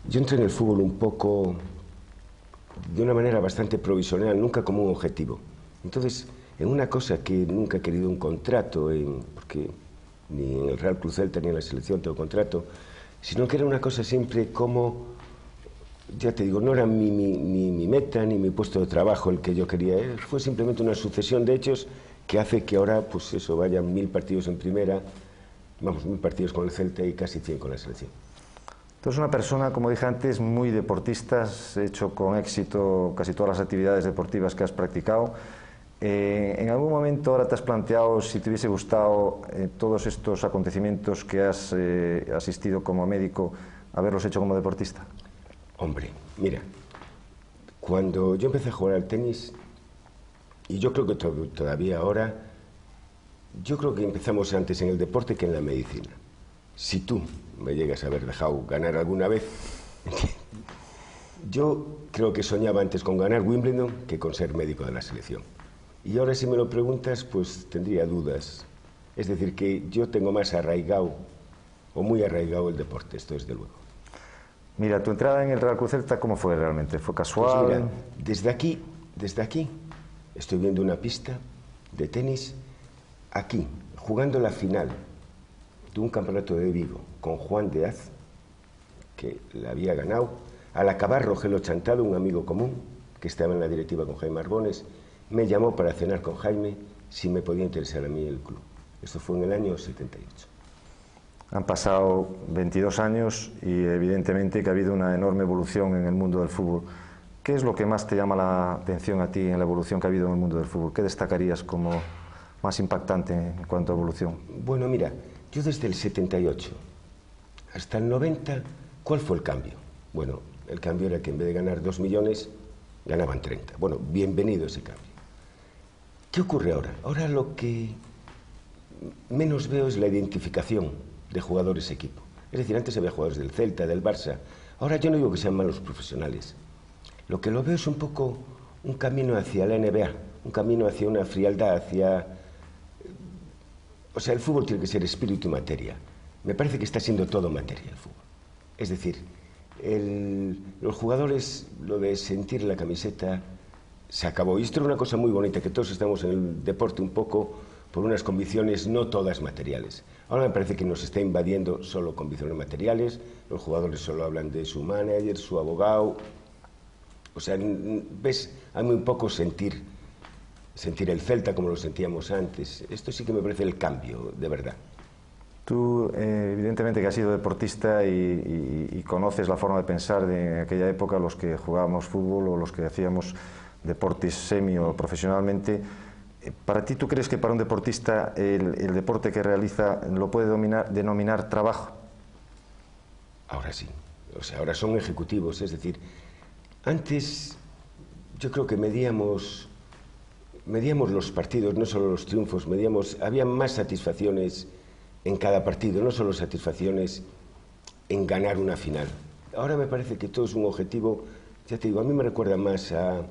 Yo entré en el fútbol un poco de una manera bastante provisional, nunca como un objetivo. Entonces, en una cosa que nunca he querido un contrato, porque ni en el Real Club Celta ni en la selección tengo contrato, sino que era una cosa siempre como, ya te digo, no era mi meta ni mi puesto de trabajo el que yo quería, fue simplemente una sucesión de hechos que hace que ahora, pues eso, vayan 1000 partidos en primera, vamos, 1000 partidos con el Celta y casi 100 con la selección. Tú eres una persona, como dije antes, muy deportista, has hecho con éxito casi todas las actividades deportivas que has practicado. ¿En algún momento ahora te has planteado si te hubiese gustado todos estos acontecimientos que has asistido como médico, haberlos hecho como deportista? Hombre, mira, cuando yo empecé a jugar al tenis, y yo creo que todavía ahora, yo creo que empezamos antes en el deporte que en la medicina. Si tú me llegas a haber dejado ganar alguna vez, yo creo que soñaba antes con ganar Wimbledon que con ser médico de la selección. Y ahora si me lo preguntas, pues tendría dudas. Es decir, que yo tengo más arraigado, o muy arraigado el deporte, esto desde luego. Mira, tu entrada en el Real Cruz Celta, ¿cómo fue realmente? ¿Fue casual? Pues mira, desde aquí, estoy viendo una pista de tenis, aquí, jugando la final de un campeonato de Vigo con Juan de Az, que la había ganado. Al acabar, Rogelio Chantado, un amigo común, que estaba en la directiva con Jaime Arbones, me llamó para cenar con Jaime si me podía interesar a mí el club. Esto fue en el año 78. Han pasado 22 años y evidentemente que ha habido una enorme evolución en el mundo del fútbol. ¿Qué es lo que más te llama la atención a ti en la evolución que ha habido en el mundo del fútbol? ¿Qué destacarías como más impactante en cuanto a evolución? Bueno, mira, yo desde el 78 hasta el 90, ¿cuál fue el cambio? Bueno, el cambio era que en vez de ganar 2 millones, ganaban 30. Bueno, bienvenido ese cambio. ¿Qué ocurre ahora? Ahora lo que menos veo es la identificación de jugadores-equipo. Es decir, antes había jugadores del Celta, del Barça. Ahora yo no digo que sean malos profesionales. Lo que lo veo es un poco un camino hacia la NBA, un camino hacia una frialdad, hacia... O sea, el fútbol tiene que ser espíritu y materia. Me parece que está siendo todo materia el fútbol. Es decir, los jugadores, lo de sentir la camiseta, se acabó. Y esto era una cosa muy bonita, que todos estamos en el deporte un poco por unas convicciones no todas materiales. Ahora me parece que nos está invadiendo solo convicciones materiales, los jugadores solo hablan de su manager, su abogado. O sea, ves, hay muy poco sentir el Celta como lo sentíamos antes. Esto sí que me parece el cambio, de verdad. Tú, evidentemente que has sido deportista y conoces la forma de pensar de aquella época, los que jugábamos fútbol o los que hacíamos deportes semi o profesionalmente. Para ti, ¿tú crees que para un deportista el deporte que realiza lo puede denominar trabajo? Ahora sí. O sea, ahora son ejecutivos. Es decir, antes yo creo que medíamos los partidos, no solo los triunfos, había más satisfacciones en cada partido, no solo satisfacciones en ganar una final. Ahora me parece que todo es un objetivo, ya te digo, a mí me recuerda más a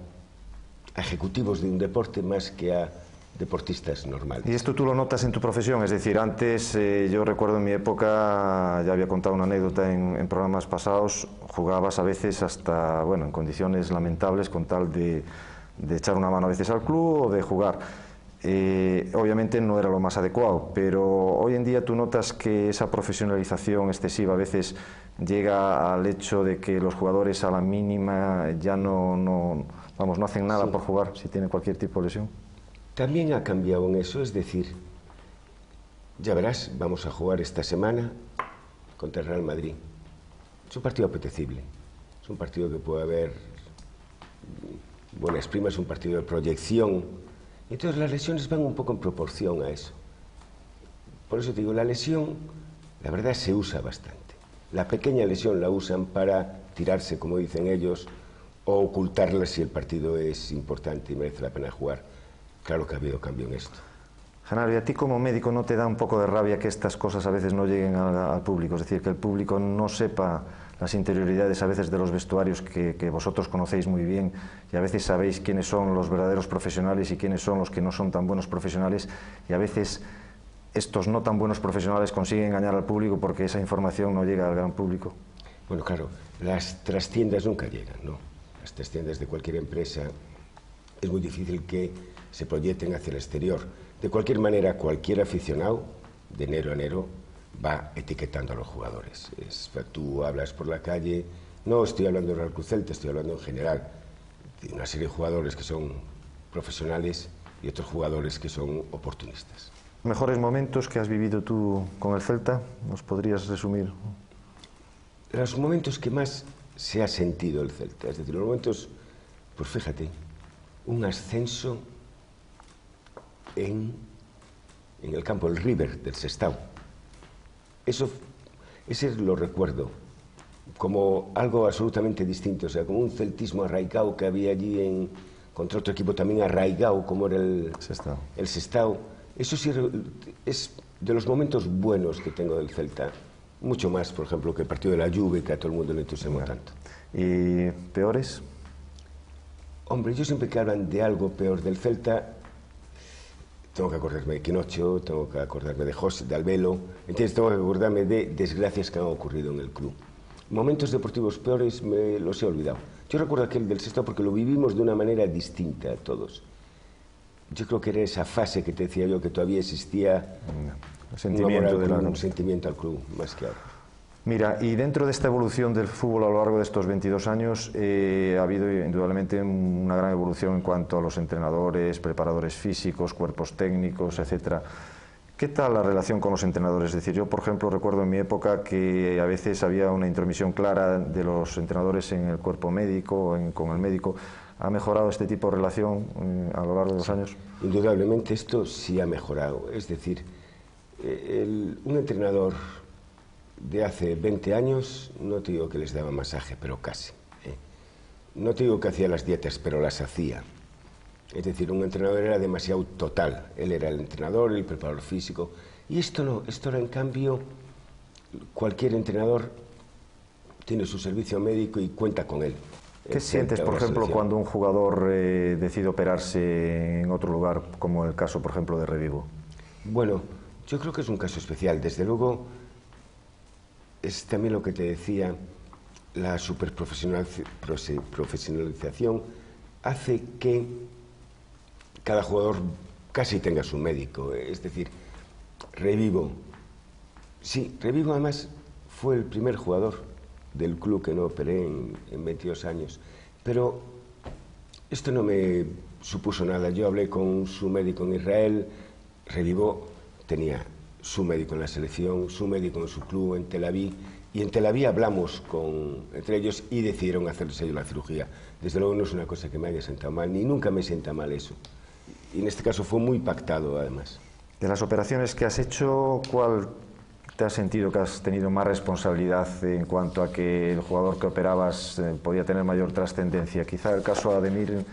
ejecutivos de un deporte más que a deportistas normales. ¿Y esto tú lo notas en tu profesión? Es decir, antes, yo recuerdo en mi época, ya había contado una anécdota en programas pasados, jugabas a veces hasta, bueno, en condiciones lamentables con tal de echar una mano a veces al club o de jugar. Obviamente no era lo más adecuado, pero hoy en día tú notas que esa profesionalización excesiva a veces llega al hecho de que los jugadores a la mínima ya no hacen nada por jugar si tienen cualquier tipo de lesión. También ha cambiado en eso, es decir, ya verás, vamos a jugar esta semana contra el Real Madrid. Es un partido apetecible, es un partido que puede haber buenas primas, es un partido de proyección. Entonces las lesiones van un poco en proporción a eso. Por eso te digo, la lesión, la verdad, se usa bastante. La pequeña lesión la usan para tirarse, como dicen ellos, o ocultarla si el partido es importante y merece la pena jugar. Claro que ha habido cambio en esto. Genaro, ¿y a ti como médico no te da un poco de rabia que estas cosas a veces no lleguen al público? Es decir, que el público no sepa las interioridades a veces de los vestuarios que vosotros conocéis muy bien y a veces sabéis quiénes son los verdaderos profesionales y quiénes son los que no son tan buenos profesionales, y a veces estos no tan buenos profesionales consiguen engañar al público porque esa información no llega al gran público. Bueno, claro, las trastiendas nunca llegan, ¿no? Las trastiendas de cualquier empresa es muy difícil que se proyecten hacia el exterior. De cualquier manera, cualquier aficionado, de enero a enero, va etiquetando a los jugadores. Tú hablas por la calle, no estoy hablando del Real Cruz Celta, estoy hablando en general de una serie de jugadores que son profesionales y otros jugadores que son oportunistas. ¿Mejores momentos que has vivido tú con el Celta? ¿Nos podrías resumir? Los momentos que más se ha sentido el Celta, es decir, los momentos, pues fíjate, un ascenso en el campo, el River del Sestao. Ese lo recuerdo como algo absolutamente distinto, o sea, como un celtismo arraigado que había allí contra otro equipo también arraigado, como era el Sestao. Eso sí es de los momentos buenos que tengo del Celta, mucho más, por ejemplo, que el partido de la Juve, que a todo el mundo le entusiasmó tanto. ¿Y peores? Hombre, yo siempre que hablan de algo peor del Celta, tengo que acordarme de Quinocho, tengo que acordarme de José, de Albelo, ¿entiendes? Tengo que acordarme de desgracias que han ocurrido en el club. Momentos deportivos peores me los he olvidado. Yo recuerdo aquel del Sestao porque lo vivimos de una manera distinta a todos. Yo creo que era esa fase que te decía yo, que todavía existía un sentimiento al club, más que ahora. Mira, y dentro de esta evolución del fútbol a lo largo de estos 22 años, ha habido indudablemente una gran evolución en cuanto a los entrenadores, preparadores físicos, cuerpos técnicos, etcétera. ¿Qué tal la relación con los entrenadores? Es decir, yo, por ejemplo, recuerdo en mi época que a veces había una intromisión clara de los entrenadores en el cuerpo médico, con el médico. ¿Ha mejorado este tipo de relación a lo largo de los años? Indudablemente esto sí ha mejorado. Es decir, un entrenador de hace 20 años, no te digo que les daba masaje, pero casi. No te digo que hacía las dietas, pero las hacía. Es decir, un entrenador era demasiado total. Él era el entrenador, el preparador físico. Y esto no, esto ahora en cambio, cualquier entrenador tiene su servicio médico y cuenta con él. ¿Qué sientes, por ejemplo, cuando un jugador decide operarse en otro lugar, como el caso, por ejemplo, de Revivo? Bueno, yo creo que es un caso especial. Desde luego, es también lo que te decía, la superprofesionalización hace que cada jugador casi tenga su médico. Es decir, Revivo. Sí, Revivo además fue el primer jugador del club que no operé en 22 años. Pero esto no me supuso nada. Yo hablé con su médico en Israel. Revivo tenía su médico en la selección, su médico en su club en Tel Aviv, y en Tel Aviv hablamos entre ellos y decidieron hacerse ellos la cirugía. Desde luego no es una cosa que me haya sentado mal, ni nunca me sienta mal eso. Y en este caso fue muy pactado, además. De las operaciones que has hecho, ¿cuál te has sentido que has tenido más responsabilidad en cuanto a que el jugador que operabas podía tener mayor trascendencia? Quizá el caso de Ademir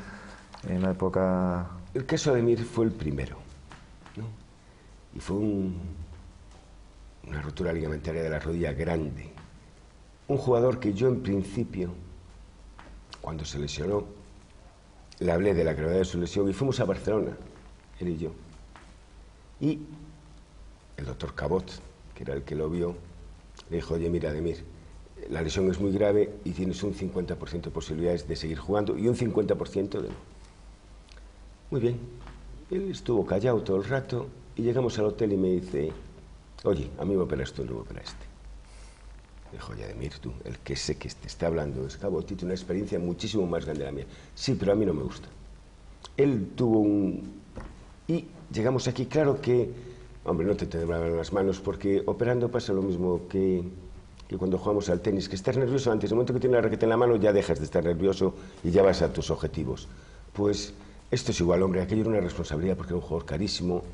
en la época... El caso de Ademir fue el primero, ¿no? Y fue una rotura ligamentaria de la rodilla grande. Un jugador que yo en principio, cuando se lesionó, le hablé de la gravedad de su lesión y fuimos a Barcelona, él y yo. Y el doctor Cabot, que era el que lo vio, le dijo: oye, mira, Ademir, la lesión es muy grave y tienes un 50% de posibilidades de seguir jugando y un 50% de no. Muy bien. Él estuvo callado todo el rato y llegamos al hotel y me dice: oye, a mí me operas tú, no me operas este. Me dijo: oye, Ademir, tú, el que sé que te está hablando es Cabot, tiene una experiencia muchísimo más grande de la mía. Sí, pero a mí no me gusta. Él tuvo y llegamos aquí, claro que, hombre, no te temblaban las manos, porque operando pasa lo mismo que cuando jugamos al tenis, que estás nervioso antes, el momento que tienes la raqueta en la mano ya dejas de estar nervioso y ya vas a tus objetivos. Pues esto es igual, hombre, aquello era una responsabilidad porque era un jugador carísimo.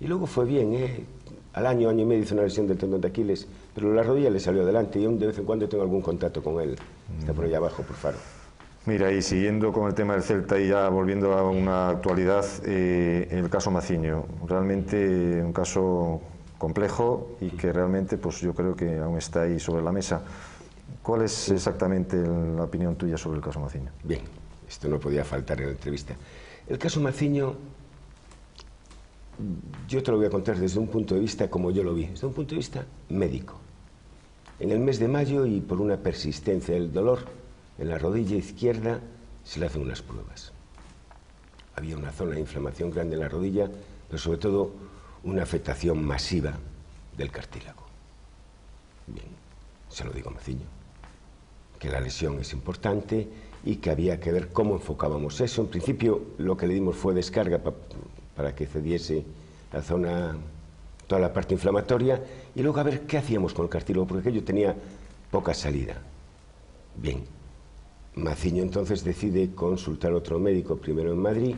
Y luego fue bien, al año y medio hizo una lesión del tendón de Aquiles, pero la rodilla le salió adelante y aún de vez en cuando tengo algún contacto con él. Está por allá abajo, por Faro. Mira, y siguiendo con el tema del Celta y ya volviendo a una actualidad, el caso Maciño, realmente un caso complejo y que realmente pues yo creo que aún está ahí sobre la mesa. ¿Cuál es exactamente la opinión tuya sobre el caso Maciño? Bien, esto no podía faltar en la entrevista. El caso Maciño, yo te lo voy a contar desde un punto de vista como yo lo vi, desde un punto de vista médico. En el mes de mayo, y por una persistencia del dolor en la rodilla izquierda, se le hacen unas pruebas. Había una zona de inflamación grande en la rodilla, pero sobre todo una afectación masiva del cartílago. Bien, se lo digo a Maciño, que la lesión es importante y que había que ver cómo enfocábamos eso. En principio, lo que le dimos fue descarga para que cediese la zona, toda la parte inflamatoria, y luego a ver qué hacíamos con el cartílago, porque aquello tenía poca salida. Bien, Maciño entonces decide consultar a otro médico, primero en Madrid,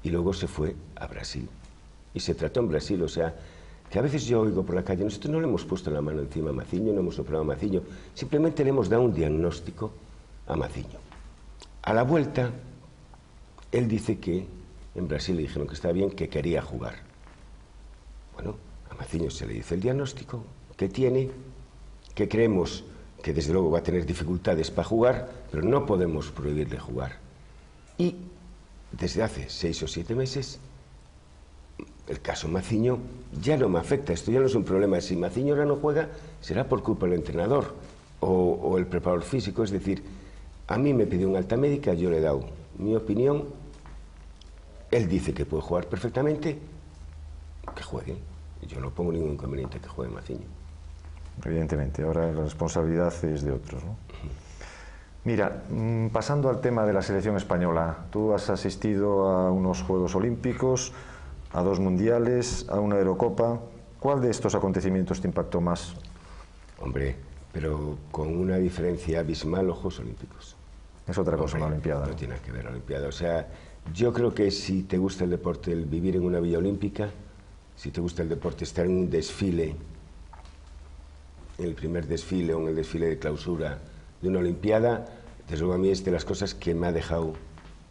y luego se fue a Brasil. Y se trató en Brasil, o sea, que a veces yo oigo por la calle, nosotros no le hemos puesto la mano encima a Maciño, no hemos operado a Maciño, simplemente le hemos dado un diagnóstico a Maciño. A la vuelta, él dice que en Brasil le dijeron que estaba bien, que quería jugar. Bueno, a Maciño se le dice el diagnóstico que tiene, que creemos que desde luego va a tener dificultades para jugar, pero no podemos prohibirle jugar. Y desde hace 6 o 7 meses, el caso Maciño ya no me afecta. Esto ya no es un problema. Si Maciño ahora no juega, será por culpa del entrenador o el preparador físico. Es decir, a mí me pidió una alta médica, yo le he dado mi opinión, él dice que puede jugar perfectamente, que juegue. Yo no pongo ningún inconveniente que juegue Maciño. Evidentemente, ahora la responsabilidad es de otros, ¿no? Mira, pasando al tema de la selección española, tú has asistido a unos Juegos Olímpicos, a 2 mundiales, a una Eurocopa. ¿Cuál de estos acontecimientos te impactó más? Hombre, pero con una diferencia abismal, los Juegos Olímpicos. Es otra cosa, la Olimpiada. No tiene que ver la Olimpiada. O sea, yo creo que si te gusta el deporte, el vivir en una villa olímpica, si te gusta el deporte, estar en un desfile, en el primer desfile o en el desfile de clausura de una Olimpiada, desde luego a mí es de las cosas que me ha dejado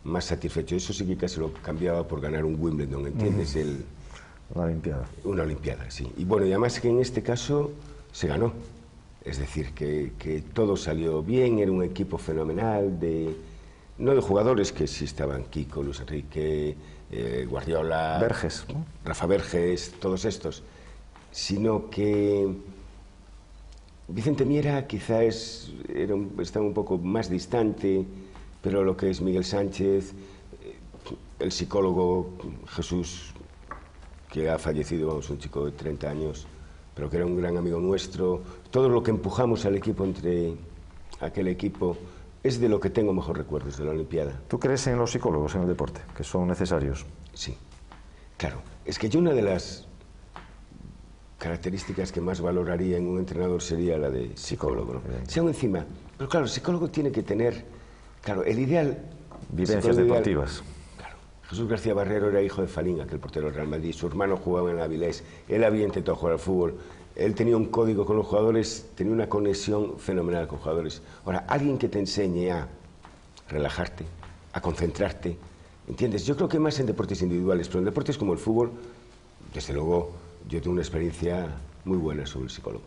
más satisfecho. Eso sí que casi lo cambiaba por ganar un Wimbledon, ¿entiendes? Una Olimpiada. Una Olimpiada, sí. Y bueno, y además que en este caso se ganó. Es decir, que todo salió bien, era un equipo fenomenal, no de jugadores, que sí estaban Kiko, Luis Enrique, Guardiola, Verges, ¿no? Rafa Verges, todos estos, sino que Vicente Miera quizás estaba un poco más distante, pero lo que es Miguel Sánchez, el psicólogo Jesús, que ha fallecido, vamos, un chico de 30 años, pero que era un gran amigo nuestro, todo lo que empujamos al equipo, entre aquel equipo, es de lo que tengo mejor recuerdos de la Olimpiada. ¿Tú crees en los psicólogos en el deporte, que son necesarios? Sí, claro. Es que yo una de las características que más valoraría en un entrenador sería la de psicólogo, ¿no? Si aún encima, pero claro, el psicólogo tiene que tener, claro, el ideal... Vivencias deportivas. Claro. Jesús García Barrero era hijo de Falín, aquel portero del Real Madrid, su hermano jugaba en el Avilés, él había intentado jugar al fútbol, él tenía un código con los jugadores, tenía una conexión fenomenal con jugadores. Ahora, alguien que te enseñe a relajarte, a concentrarte, ¿entiendes? Yo creo que más en deportes individuales, pero en deportes como el fútbol, desde luego, yo tengo una experiencia muy buena sobre el psicólogo.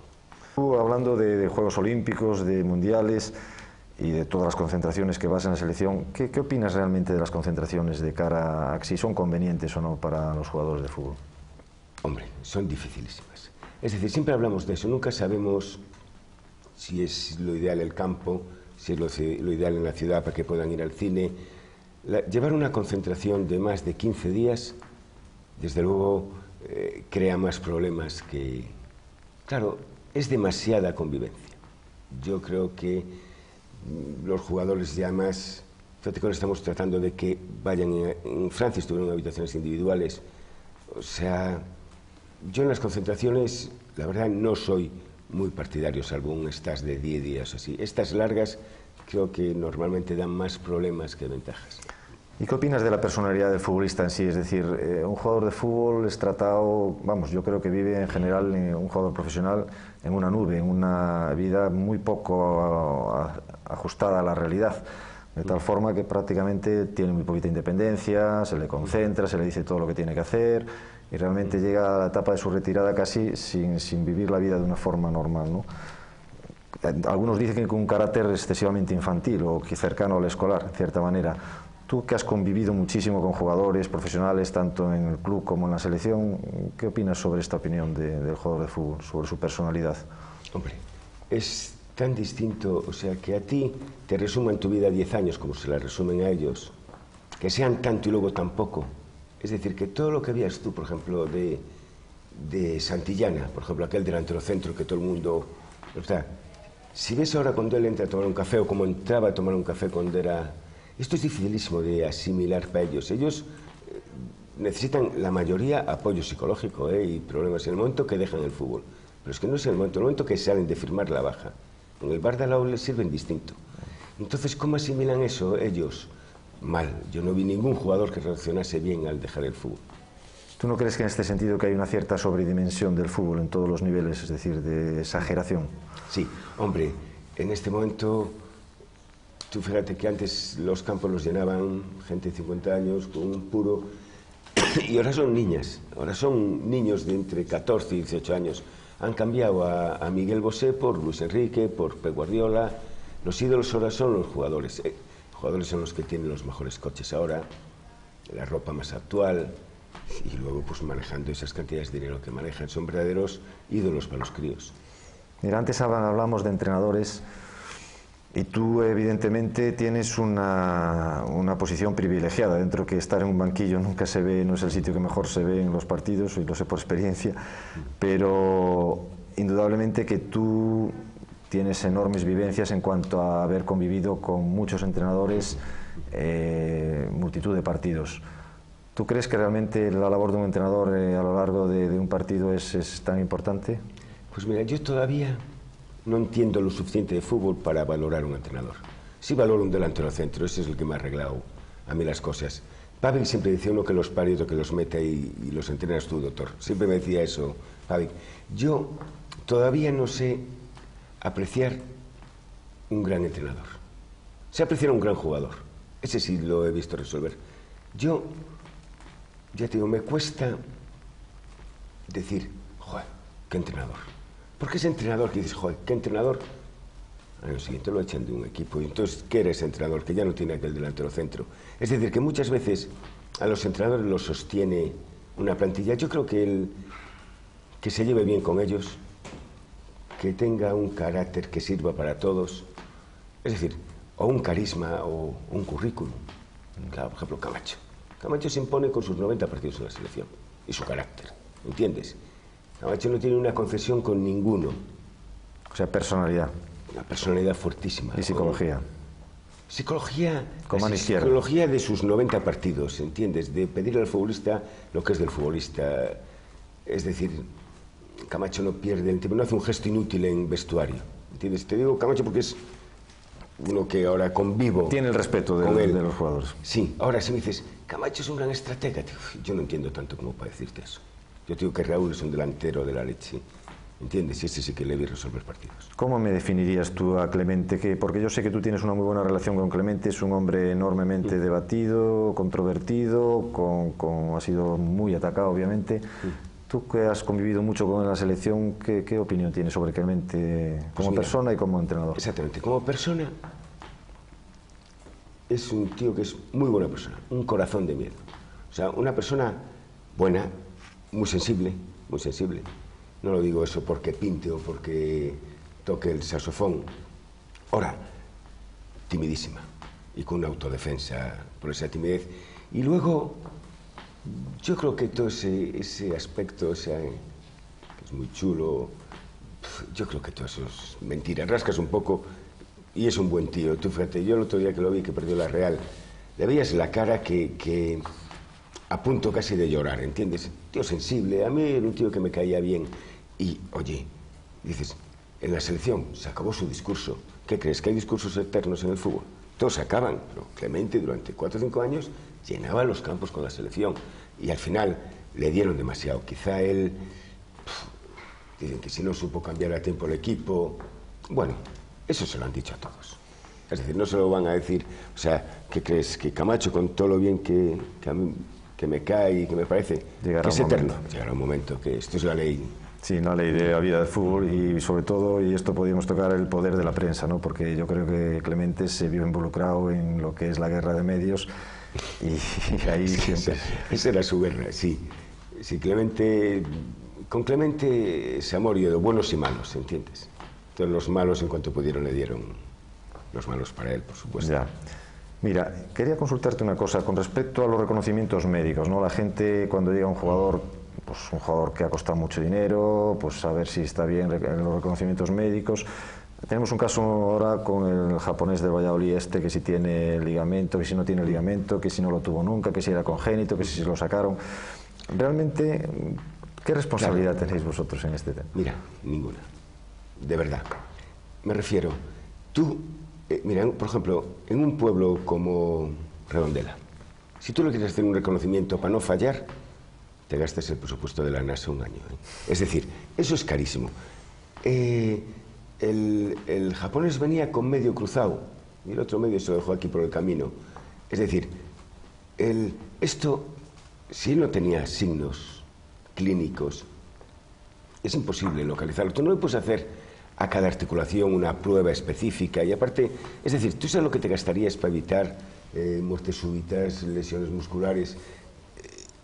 Tú, hablando de Juegos Olímpicos, de Mundiales y de todas las concentraciones que vas en la selección, ¿qué opinas realmente de las concentraciones de cara a si son convenientes o no para los jugadores de fútbol? Hombre, son dificilísimas. Es decir, siempre hablamos de eso, nunca sabemos si es lo ideal el campo, si es lo ideal en la ciudad para que puedan ir al cine. Llevar una concentración de más de 15 días, desde luego, crea más problemas que... Claro, es demasiada convivencia. Yo creo que los jugadores ya más... Fíjate que ahora estamos tratando de que vayan... En Francia estuvieron en habitaciones individuales. O sea, yo en las concentraciones, la verdad, no soy muy partidario, salvo un stage de 10 días o así. Estas largas creo que normalmente dan más problemas que ventajas. ¿Y qué opinas de la personalidad del futbolista en sí? Es decir, un jugador de fútbol es tratado, vamos, yo creo que vive en general un jugador profesional en una nube, en una vida muy poco ajustada a la realidad, de tal forma que prácticamente tiene muy poquita independencia, se le concentra, se le dice todo lo que tiene que hacer y realmente llega a la etapa de su retirada casi sin vivir la vida de una forma normal, ¿no? Algunos dicen que con un carácter excesivamente infantil o que cercano al escolar, en cierta manera. Tú, que has convivido muchísimo con jugadores profesionales, tanto en el club como en la selección, ¿qué opinas sobre esta opinión del jugador de fútbol, sobre su personalidad? Hombre, es tan distinto, o sea, que a ti te resuman tu vida 10 años como se la resumen a ellos, que sean tanto y luego tan poco. Es decir, que todo lo que veías tú, por ejemplo, de Santillana, por ejemplo, aquel delantero centro que todo el mundo... O sea, si ves ahora cuando él entra a tomar un café o como entraba a tomar un café cuando era... Esto es dificilísimo de asimilar para ellos. Ellos necesitan, la mayoría, apoyo psicológico y problemas en el momento que dejan el fútbol. Pero es que no es en el momento que salen de firmar la baja. En el bar de al lado les sirven distinto. Entonces, ¿cómo asimilan eso ellos? Mal. Yo no vi ningún jugador que reaccionase bien al dejar el fútbol. ¿Tú no crees que en este sentido que hay una cierta sobredimensión del fútbol en todos los niveles, es decir, de exageración? Sí, hombre, en este momento, tú fíjate que antes los campos los llenaban gente de 50 años con un puro, y ahora son niñas, ahora son niños de entre 14 y 18 años. Han cambiado a Miguel Bosé por Luis Enrique, por Pep Guardiola. Los ídolos ahora son los jugadores. Jugadores son los que tienen los mejores coches ahora, la ropa más actual, y luego pues manejando esas cantidades de dinero que manejan. Son verdaderos ídolos para los críos. Mira, antes hablamos de entrenadores y tú evidentemente tienes una posición privilegiada dentro, que estar en un banquillo nunca se ve, no es el sitio que mejor se ve en los partidos, y lo sé por experiencia, pero indudablemente que tú tienes enormes vivencias en cuanto a haber convivido con muchos entrenadores, multitud de partidos. ¿Tú crees que realmente la labor de un entrenador a lo largo de un partido es tan importante? Pues mira, yo todavía no entiendo lo suficiente de fútbol para valorar un entrenador. Sí valoro un delantero centro, ese es el que me ha arreglado a mí las cosas. Pavel siempre decía uno que los pare y otro que los meta y los entrenas tú, doctor. Siempre me decía eso, Pavel. Yo todavía no sé apreciar un gran entrenador. Sé apreciar un gran jugador. Ese sí lo he visto resolver. Yo, ya te digo, me cuesta decir, joder, qué entrenador. Porque ese entrenador que dices, joder, qué entrenador, al año siguiente lo echan de un equipo. Y entonces, ¿qué era ese entrenador? Que ya no tiene aquel delantero centro. Es decir, que muchas veces a los entrenadores los sostiene una plantilla. Yo creo que que se lleve bien con ellos, que tenga un carácter que sirva para todos. Es decir, o un carisma o un currículum. Claro, por ejemplo, Camacho. Camacho se impone con sus 90 partidos en la selección. Y su carácter, ¿entiendes? Camacho no tiene una concesión con ninguno. O sea, personalidad. Una personalidad fuertísima. Y psicología. Psicología, con mano izquierda. Psicología de sus 90 partidos, ¿entiendes? De pedirle al futbolista lo que es del futbolista. Es decir, Camacho no pierde el tiempo, no hace un gesto inútil en vestuario, ¿entiendes? Te digo Camacho porque es uno que ahora convivo. Tiene el respeto de los jugadores. Sí, ahora si me dices, Camacho es un gran estratega, yo no entiendo tanto como para decirte eso. Yo te digo que Raúl es un delantero de la leche, ¿entiendes? Y ese sí que le vi resolver partidos. ¿Cómo me definirías tú a Clemente? Porque yo sé que tú tienes una muy buena relación con Clemente, es un hombre enormemente debatido, controvertido, ha sido muy atacado, obviamente. Tú que has convivido mucho con él en la selección, ¿qué opinión tienes sobre Clemente como persona y como entrenador? Exactamente, como persona es un tío que es muy buena persona, un corazón de miedo. O sea, una persona buena, muy sensible, muy sensible. No lo digo eso porque pinte o porque toque el saxofón. Ahora, timidísima y con una autodefensa por esa timidez. Y luego, yo creo que todo ese aspecto, que es muy chulo, yo creo que todo eso es mentira. Rascas un poco y es un buen tío. Tú fíjate, yo el otro día que lo vi, que perdió la Real, le veías la cara que a punto casi de llorar, ¿entiendes? Tío sensible, a mí era un tío que me caía bien. Y, oye, dices, en la selección se acabó su discurso. ¿Qué crees? ¿Que hay discursos eternos en el fútbol? Todos se acaban, pero Clemente durante 4 o 5 años llenaba los campos con la selección y al final le dieron demasiado. Quizá él, dicen que si no supo cambiar a tiempo el equipo, bueno, eso se lo han dicho a todos. Es decir, no se lo van a decir, o sea, ¿qué crees? Que Camacho, con todo lo bien que a mí que me cae y que me parece que es eterno. Llegará un momento que esto es la ley. Sí, la ley de la vida del fútbol y sobre todo, y esto podríamos tocar, el poder de la prensa, ¿no? Porque yo creo que Clemente se vio involucrado en lo que es la guerra de medios y ahí siempre... Esa era su guerra, sí. Sí, Clemente, con Clemente es amor y odio, buenos y malos, ¿entiendes? Entonces los malos, en cuanto pudieron, le dieron los malos para él, por supuesto. Ya. Mira, quería consultarte una cosa con respecto a los reconocimientos médicos, ¿no? La gente, cuando llega un jugador, pues un jugador que ha costado mucho dinero, pues a ver si está bien en los reconocimientos médicos. Tenemos un caso ahora con el japonés del Valladolid que si tiene ligamento, que si no tiene ligamento, que si no lo tuvo nunca, que si era congénito, que si se lo sacaron. Realmente, ¿qué responsabilidad tenéis vosotros en este tema? Mira, ninguna. De verdad. Me refiero, tú, mira, por ejemplo, en un pueblo como Redondela, si tú le quieres hacer un reconocimiento para no fallar, te gastas el presupuesto de la NASA un año, ¿eh? Es decir, eso es carísimo. El japonés venía con medio cruzado y el otro medio se lo dejó aquí por el camino. Es decir, esto, si él no tenía signos clínicos, es imposible localizarlo. Tú no le puedes hacer a cada articulación una prueba específica y aparte, es decir, tú sabes lo que te gastarías para evitar muertes súbitas, lesiones musculares.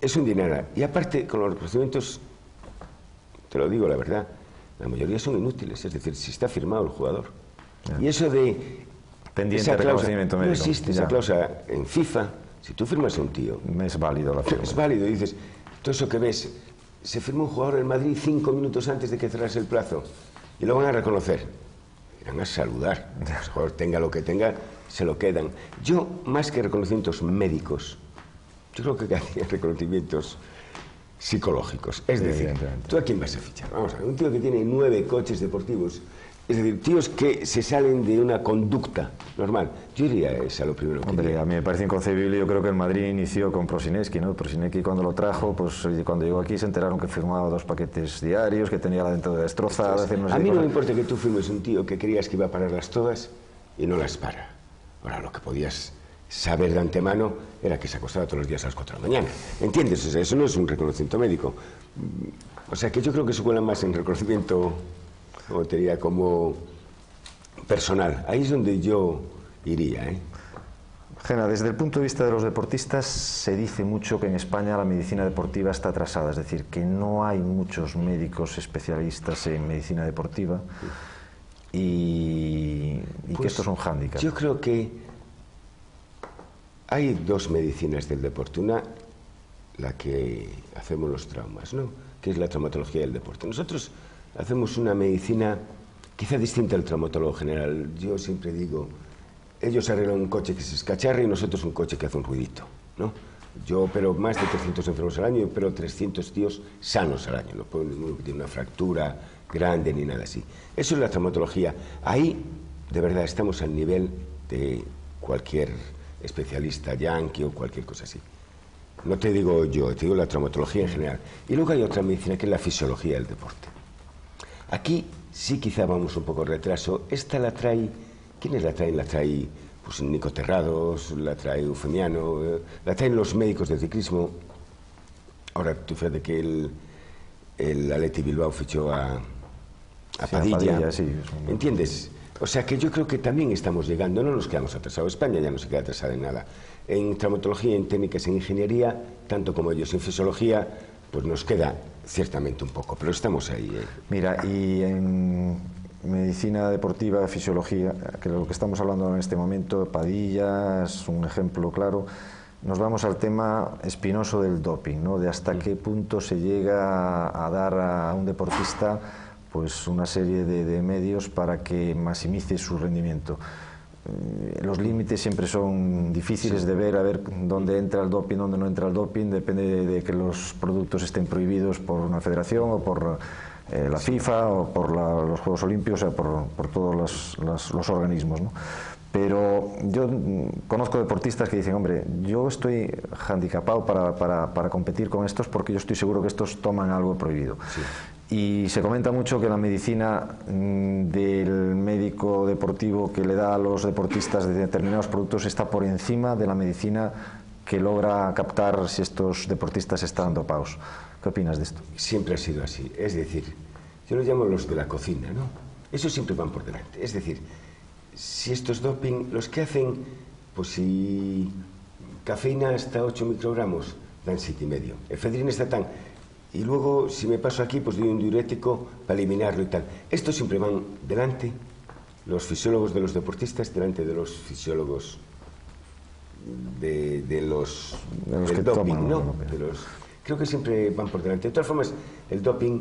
Es un dinero. Y aparte, con los reconocimientos, te lo digo la verdad, la mayoría son inútiles, es decir, si está firmado el jugador. Ya. Y eso de... Pendiente de reconocimiento médico. No existe esa cláusula en FIFA. Si tú firmas a un tío... Es válido la firma. Es válido, y dices, todo eso que ves, se firmó un jugador en Madrid 5 minutos antes de que cerrase el plazo y lo van a reconocer. Irán a saludar. El jugador tenga lo que tenga, se lo quedan. Yo, más que reconocimientos médicos, yo creo que hacía reconocimientos psicológicos. Es decir, ¿tú a quién vas a fichar? Vamos a ver, un tío que tiene 9 coches deportivos, es decir, tíos que se salen de una conducta normal. Yo diría a lo primero que... Hombre, a mí me parece inconcebible. Yo creo que el Madrid inició con Prosineski, ¿no? Prosineski cuando lo trajo, pues cuando llegó aquí se enteraron que firmaba 2 paquetes diarios, que tenía la dentadura destrozada. A mí no me importa que tú firmes un tío que creías que iba a pararlas todas y no las para. Ahora, lo que podías saber de antemano era que se acostaba todos los días a las 4 de la mañana. ¿Entiendes? O sea, eso no es un reconocimiento médico. O sea, que yo creo que se cuela más en reconocimiento, como te diría, como personal. Ahí es donde yo iría, ¿eh? Gena, desde el punto de vista de los deportistas, se dice mucho que en España la medicina deportiva está atrasada, es decir, que no hay muchos médicos especialistas en medicina deportiva y que esto es un hándicap. Yo creo que hay 2 medicinas del deporte. Una, la que hacemos los traumas, ¿no? Que es la traumatología del deporte. Nosotros hacemos una medicina quizá distinta al traumatólogo general. Yo siempre digo, ellos arreglan un coche que se escacharra y nosotros un coche que hace un ruidito, ¿no? Yo opero más de 300 enfermos al año y opero 300 tíos sanos al año. No puedo ninguno que tiene una fractura grande ni nada así. Eso es la traumatología. Ahí, de verdad, estamos al nivel de cualquier especialista yankee o cualquier cosa así. No te digo yo, te digo la traumatología en general. Y luego hay otra medicina que es la fisiología del deporte. Aquí sí quizá vamos un poco retraso. Esta la trae, ¿quiénes la traen? La trae pues Nico Terrados, la trae Eufemiano, la traen los médicos del ciclismo. Ahora tú fíjate que el Athletic Bilbao fichó a Padilla. Sí, ¿Entiendes? O sea que yo creo que también estamos llegando, no nos quedamos atrasados. España ya no se queda atrasada en nada. En traumatología, en técnicas, en ingeniería, tanto como ellos en fisiología, pues nos queda ciertamente un poco, pero estamos ahí. Mira, y en medicina deportiva, fisiología, que lo que estamos hablando en este momento, Padilla es un ejemplo claro. Nos vamos al tema espinoso del doping, ¿no? De hasta qué punto se llega a dar a un deportista pues una serie de medios para que maximice su rendimiento. Los límites siempre son difíciles de ver, a ver dónde entra el doping, dónde no entra el doping, depende de que los productos estén prohibidos por una federación o por la FIFA o por los Juegos Olímpicos, o sea, por todos los organismos, ¿no? Pero yo conozco deportistas que dicen, hombre, yo estoy handicapado para competir con estos porque yo estoy seguro que estos toman algo prohibido. Sí. Y se comenta mucho que la medicina del médico deportivo que le da a los deportistas de determinados productos está por encima de la medicina que logra captar si estos deportistas están dopados. ¿Qué opinas de esto? Siempre ha sido así. Es decir, yo los llamo los de la cocina, ¿no? Esos siempre van por delante. Es decir, si estos doping, los que hacen, pues si cafeína hasta 8 microgramos, dan 7,5. Efedrina está tan... Y luego, si me paso aquí, pues doy un diurético para eliminarlo y tal. Estos siempre van delante, los fisiólogos de los deportistas, delante de los fisiólogos del doping, ¿no? Creo que siempre van por delante. De todas formas, el doping,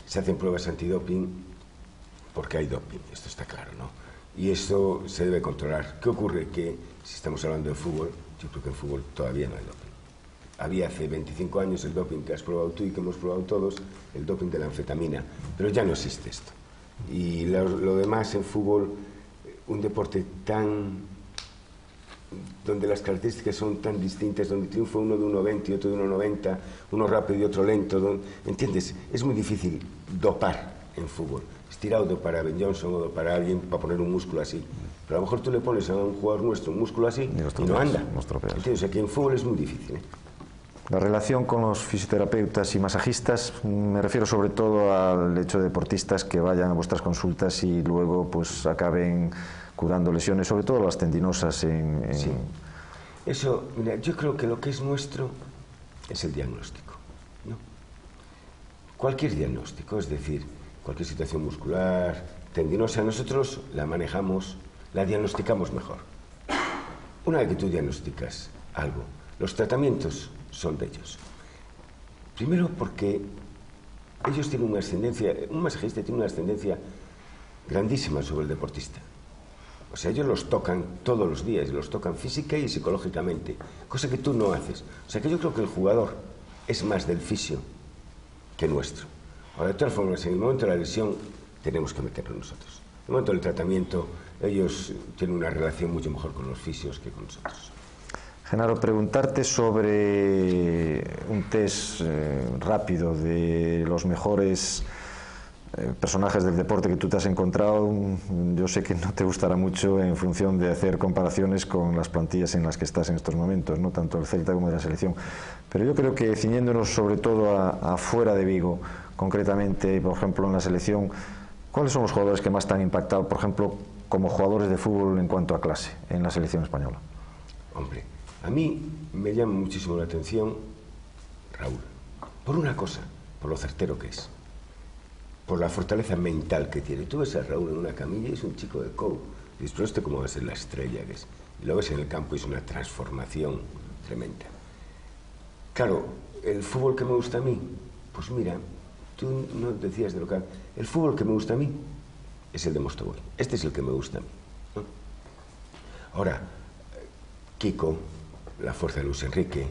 se hacen pruebas antidoping porque hay doping, esto está claro, ¿no? Y eso se debe controlar. ¿Qué ocurre? Que si estamos hablando de fútbol, yo creo que en fútbol todavía no hay doping. Había hace 25 años el doping que has probado tú y que hemos probado todos, el doping de la anfetamina, pero ya no existe esto. Y lo demás en fútbol, un deporte donde las características son tan distintas, donde triunfa uno de 1,20 y otro de 1,90, uno rápido y otro lento, ¿entiendes? Es muy difícil dopar en fútbol. Estirar o dopar a Ben Johnson o dopar a alguien para poner un músculo así. Pero a lo mejor tú le pones a un jugador nuestro un músculo así y no anda. ¿Entiendes? Aquí en fútbol es muy difícil, ¿eh? La relación con los fisioterapeutas y masajistas, me refiero sobre todo al hecho de deportistas que vayan a vuestras consultas y luego pues acaben curando lesiones, sobre todo las tendinosas Sí. Eso, mira, yo creo que lo que es nuestro es el diagnóstico, ¿no? Cualquier diagnóstico, es decir, cualquier situación muscular, tendinosa, nosotros la manejamos, la diagnosticamos mejor. Una vez que tú diagnosticas algo, los tratamientos son de ellos. Primero porque ellos tienen una ascendencia, un masajista tiene una ascendencia grandísima sobre el deportista. O sea, ellos los tocan todos los días, los tocan física y psicológicamente, cosa que tú no haces. O sea, que yo creo que el jugador es más del fisio que nuestro. Ahora, de todas formas, en el momento de la lesión tenemos que meterlo nosotros. En el momento del tratamiento, ellos tienen una relación mucho mejor con los fisios que con nosotros. Genaro, preguntarte sobre un test rápido de los mejores personajes del deporte que tú te has encontrado. Yo sé que no te gustará mucho en función de hacer comparaciones con las plantillas en las que estás en estos momentos, ¿no? Tanto el Celta como de la selección. Pero yo creo que ciñéndonos sobre todo a fuera de Vigo, concretamente, por ejemplo, en la selección, ¿cuáles son los jugadores que más te han impactado, por ejemplo, como jugadores de fútbol en cuanto a clase en la selección española? Hombre, a mí me llama muchísimo la atención Raúl, por una cosa, por lo certero que es, por la fortaleza mental que tiene. Tú ves a Raúl en una camilla y es un chico de COU, y dices, pero cómo va a ser la estrella que es. Y lo ves en el campo y es una transformación tremenda. Claro, el fútbol que me gusta a mí, pues mira, tú no decías de lo que... El fútbol que me gusta a mí es el de Mostovoy. Este es el que me gusta a mí, ¿no? Ahora, Kiko, la fuerza de Luis Enrique,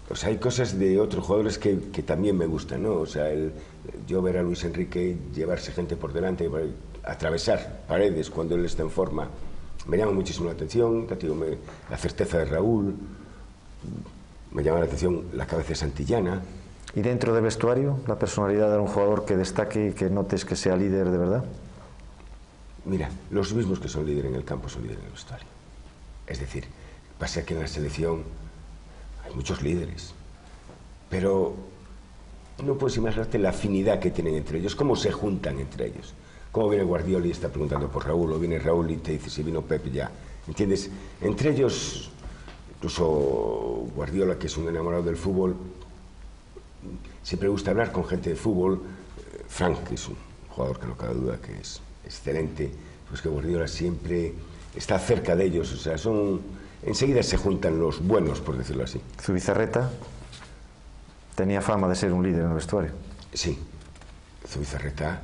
o sea, hay cosas de otros jugadores que también me gustan, ¿no? O sea, yo ver a Luis Enrique llevarse gente por delante, atravesar paredes cuando él está en forma, me llama muchísimo la atención. La certeza de Raúl, me llama la atención la cabeza de Santillana. ¿Y dentro del vestuario, la personalidad de un jugador que destaque y que notes que sea líder de verdad? Mira, los mismos que son líderes en el campo son líderes en el vestuario. Es decir, pasa que en la selección hay muchos líderes, pero no puedes imaginarte la afinidad que tienen entre ellos, cómo se juntan entre ellos. Cómo viene Guardiola y está preguntando por Raúl, o viene Raúl y te dice si vino Pep ya. ¿Entiendes? Entre ellos, incluso Guardiola, que es un enamorado del fútbol, siempre gusta hablar con gente de fútbol. Frank, que es un jugador que no cabe duda que es excelente, pues que Guardiola siempre está cerca de ellos, o sea, enseguida se juntan los buenos, por decirlo así. Zubizarreta tenía fama de ser un líder en el vestuario. Sí, Zubizarreta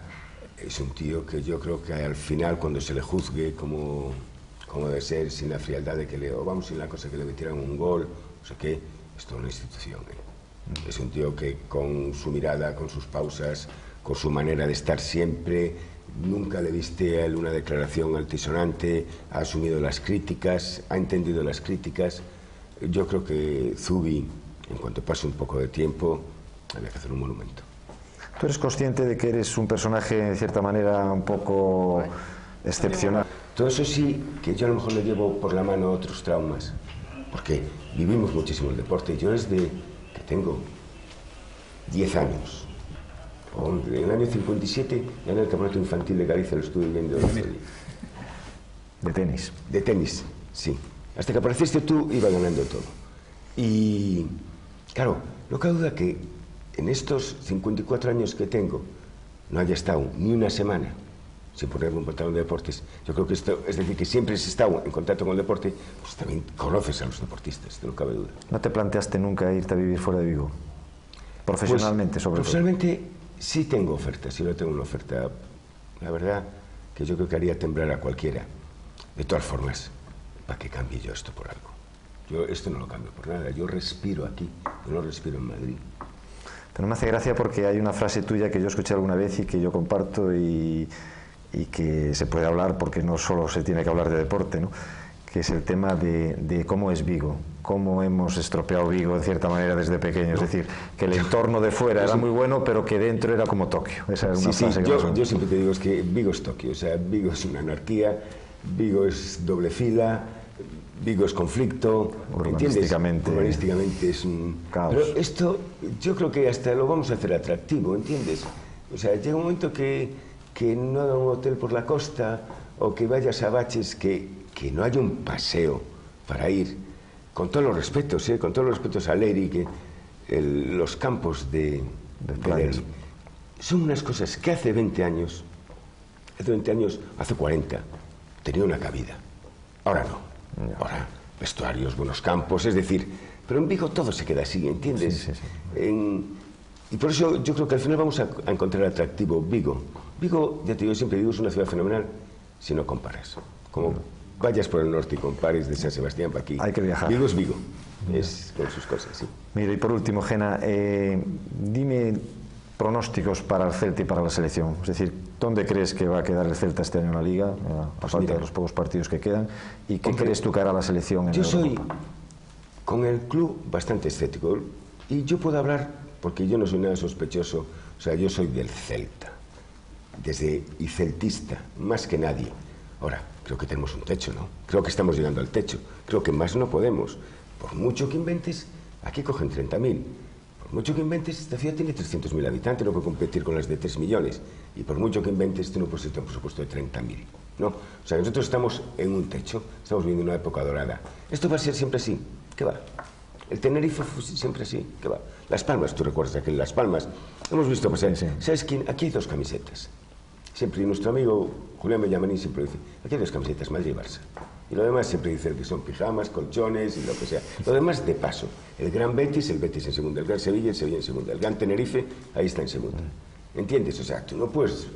es un tío que yo creo que al final, cuando se le juzgue como debe ser, sin la frialdad de que vamos sin la cosa que le metieran un gol, no sé qué, es toda una institución, ¿eh? Es un tío que con su mirada, con sus pausas, con su manera de estar siempre, nunca le viste a él una declaración altisonante, ha asumido las críticas, ha entendido las críticas. Yo creo que Zubi, en cuanto pase un poco de tiempo, había que hacer un monumento. ¿Tú eres consciente de que eres un personaje, de cierta manera, un poco excepcional? Todo eso sí, que yo a lo mejor le llevo por la mano otros traumas, porque vivimos muchísimo el deporte. Yo desde que tengo 10 años, en el año 57, gané el campeonato infantil de Galicia, lo estuve viendo. De tenis. De tenis, sí. Hasta que apareciste tú, iba ganando todo. Y, claro, no cabe duda que en estos 54 años que tengo no haya estado ni una semana sin ponerme un pantalón de deportes, yo creo que esto, es decir, que siempre has estado en contacto con el deporte, pues también conoces a los deportistas, no cabe duda. ¿No te planteaste nunca irte a vivir fuera de Vigo? Profesionalmente, pues, sobre profesionalmente, todo. Sí tengo ofertas, sí tengo una oferta, la verdad, que yo creo que haría temblar a cualquiera. De todas formas, ¿para qué cambie yo esto por algo? Yo esto no lo cambio por nada, yo respiro aquí, yo no respiro en Madrid. Pero me hace gracia porque hay una frase tuya que yo escuché alguna vez y que yo comparto y que se puede hablar porque no solo se tiene que hablar de deporte, ¿no? Que es el tema de cómo es Vigo, cómo hemos estropeado Vigo de cierta manera desde pequeño, es decir, que el entorno de fuera era muy bueno, pero que dentro era como Tokio. Esa es una frase que yo siempre te digo es que Vigo es Tokio, o sea, Vigo es una anarquía, Vigo es doble fila, Vigo es conflicto, urbanísticamente, urbanísticamente es un caos. Pero esto yo creo que hasta lo vamos a hacer atractivo, ¿entiendes? O sea, llega un momento que no haga un hotel por la costa o que vayas a Baches, que no haya un paseo para ir, con todos los respetos, con todos los respetos a Leri, que los campos de Leri son unas cosas que hace 20 años, hace 40, tenía una cabida. Ahora no. Ahora, vestuarios, buenos campos, es decir, pero en Vigo todo se queda así, ¿entiendes? Y por eso yo creo que al final vamos a encontrar atractivo Vigo. Vigo, ya te digo, siempre digo, es una ciudad fenomenal si no comparas. Como vayas por el norte y compares de San Sebastián para aquí. Hay que viajar. Vigo es Vigo, es con sus cosas, sí. Mira, y por último, Gena, dime pronósticos para el Celta y para la selección. Es decir, ¿dónde crees que va a quedar el Celta este año en la Liga, a falta de los pocos partidos que quedan? ¿Y qué crees tú cara a la selección en Yo soy, con el club, bastante escéptico. Y yo puedo hablar, porque yo no soy nada sospechoso, o sea, yo soy del Celta. Y celtista, más que nadie. Ahora, creo que tenemos un techo, ¿no? Creo que estamos llegando al techo. Creo que más no podemos. Por mucho que inventes, aquí cogen 30.000. Por mucho que inventes, esta ciudad tiene 300.000 habitantes, no puede competir con las de 3 millones. Y por mucho que inventes, tú no puedes tener un presupuesto de 30.000. ¿No? O sea, nosotros estamos en un techo, estamos viviendo una época dorada. ¿Esto va a ser siempre así? ¿Qué va? El Tenerife fue siempre así, ¿qué va? Las Palmas, tú recuerdas aquel Las Palmas, hemos visto pasar, sí. ¿Sabes quién? Aquí hay dos camisetas. Siempre, y nuestro amigo Julián Bellamaní siempre dice, aquí hay dos camisetas, Madrid y Barça. Y lo demás siempre dice que son pijamas, colchones y lo que sea. Lo demás de paso. El Gran Betis, el Betis en segunda. El Gran Sevilla, el Sevilla en segunda. El Gran Tenerife, ahí está en segunda. ¿Entiendes? O sea, tú no puedes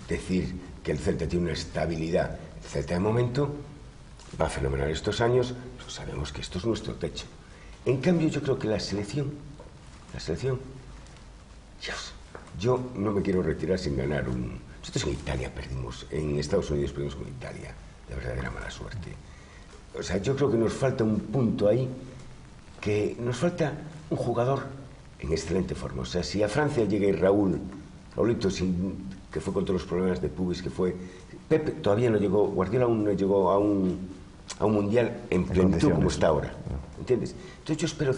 decir que el Celta tiene una estabilidad. El Celta de momento va fenomenal estos años, pero sabemos que esto es nuestro techo. En cambio, yo creo que la selección, Dios, yo no me quiero retirar sin ganar un... Nosotros en Italia perdimos, en Estados Unidos perdimos con Italia, de verdadera mala suerte. O sea, yo creo que nos falta un punto ahí, que nos falta un jugador en excelente forma. O sea, si a Francia llega Raulito, que fue con todos los problemas de pubis que fue, Pepe todavía no llegó, Guardiola aún no llegó a un mundial en plenitud como está ahora, ¿entiendes? Entonces yo espero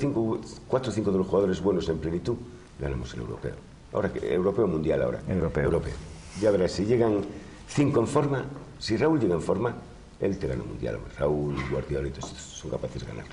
4 o 5 de los jugadores buenos en plenitud, ganamos el europeo. Ahora, europeo mundial ahora. Europeo. Ya verás, si llegan 5 en forma, si Raúl llega en forma, él te gana el mundial. Raúl, Guardiola y todos son capaces de ganar.